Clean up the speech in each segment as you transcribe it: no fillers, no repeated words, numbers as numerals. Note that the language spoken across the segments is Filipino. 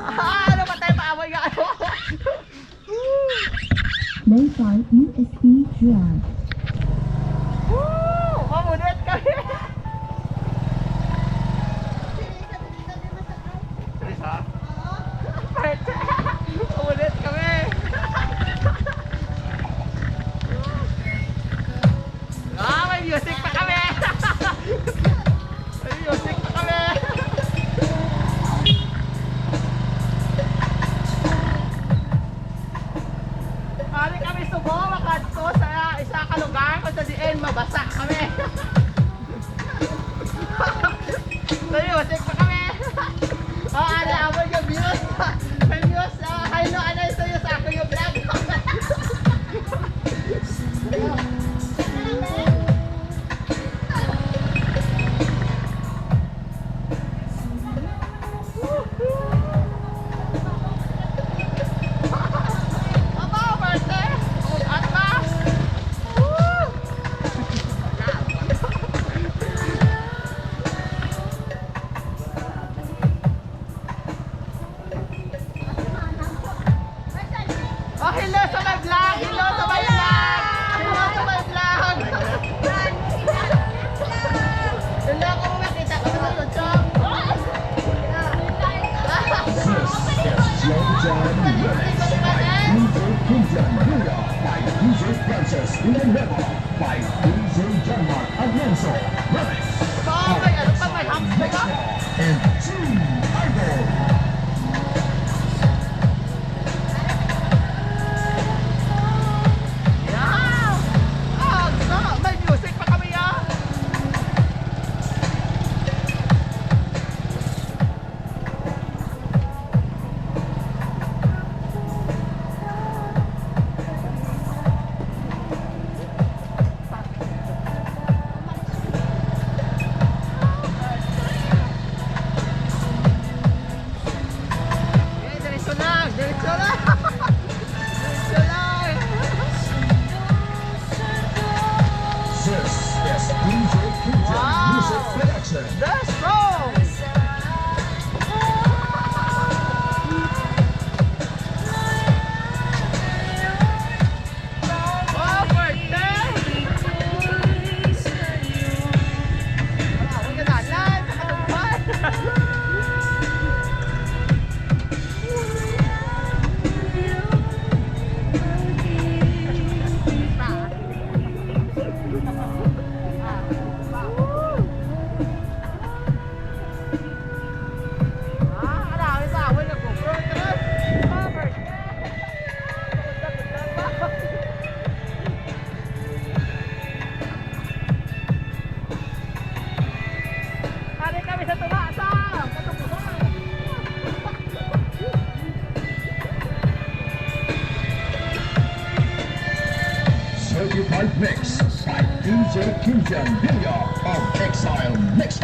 Ano ba tayo paaway nga? May 5 USB drive. Woo! Mamunit kami! Isa? Pwede! Mamunit kami! May music pa kami! May music pa kami! Kami kami subo, makadto sa isa ka lugar kung sa diin mabasa kami. May music pa kami. Ala, abang yung views. May views. Hello, ano yung sa'yo sa ako yung vlog. Oh, hello sa my vlog! Hello sa my vlog! Hello sa my vlog! Hello kung makita ka sa YouTube! DJ Francis in the middle by DJ Denmark Alonso Remix. Bakit? Ano pa may hamster ka? And Team Idol. Yeah! Ah, may music pa kami ah! Diretso lang! Diretso lang! Diretso lang! This is DJ Kinjan Wow. Music Production. Let's go! Oh, birthday! Huwag ka nalan! Nakatugpan! Hari kami sa tumasa! Certified Mix by DJ Kinjan Video of Exile Mix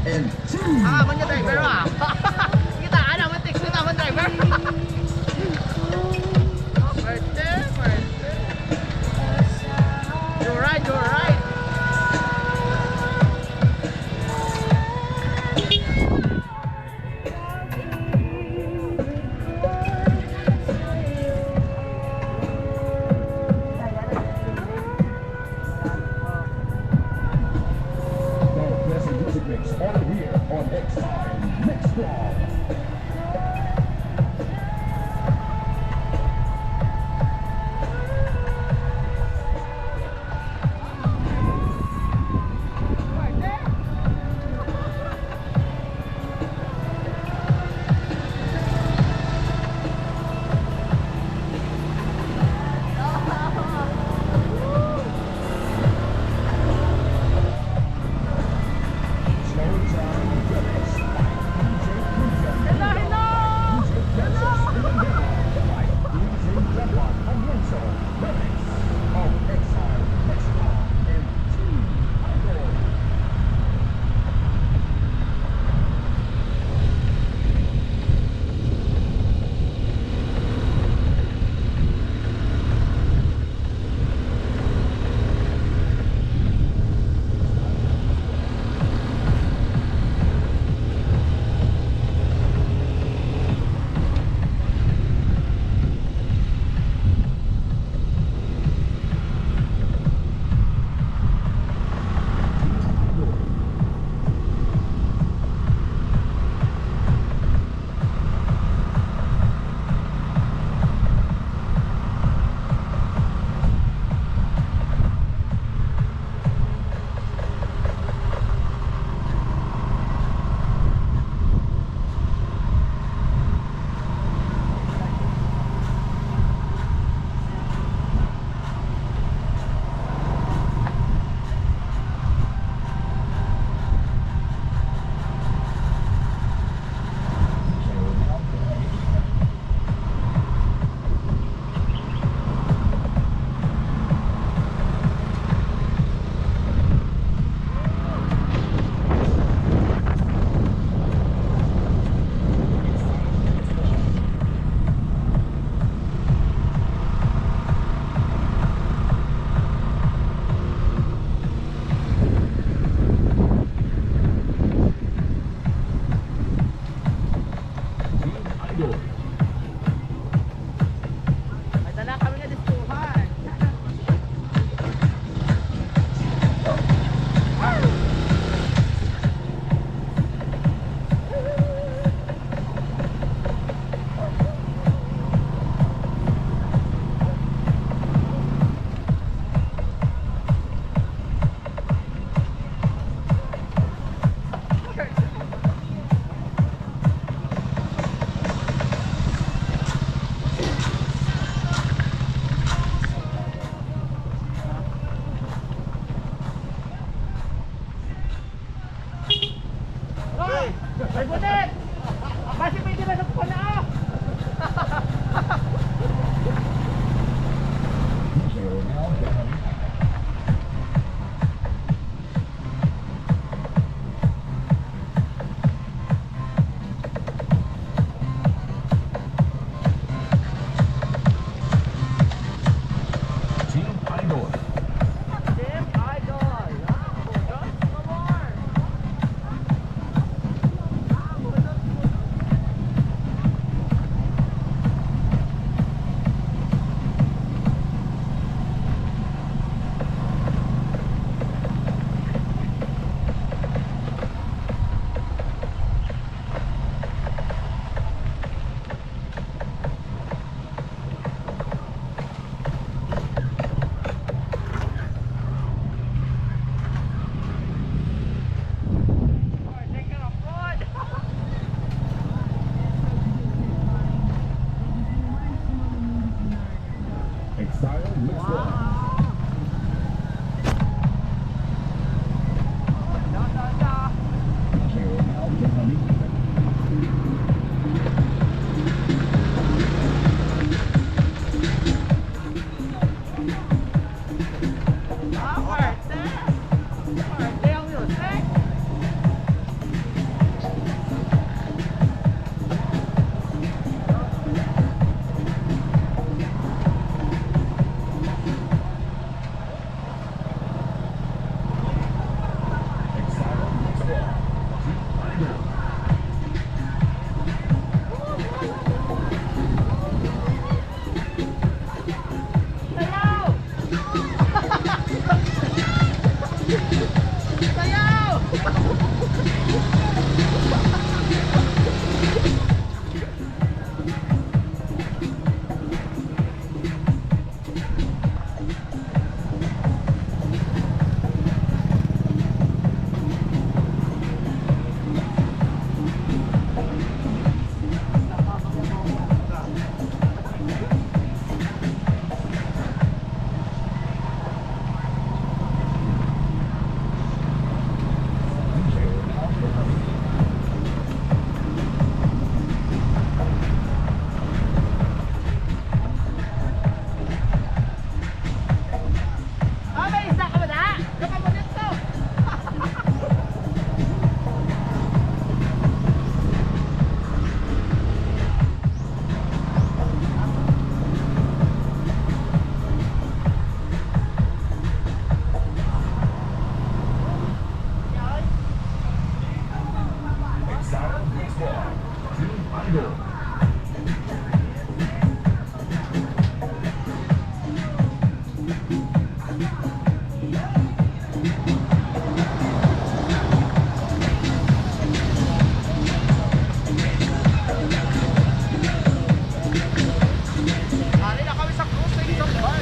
and Team Ah, man yung driver ah! Kita, ano, matik mo naman driver! Birthday, birthday! You're right, you're right! The Pleasant Music Mix on here on Exile Mix Club. Ari na kami sa cruising sa bar.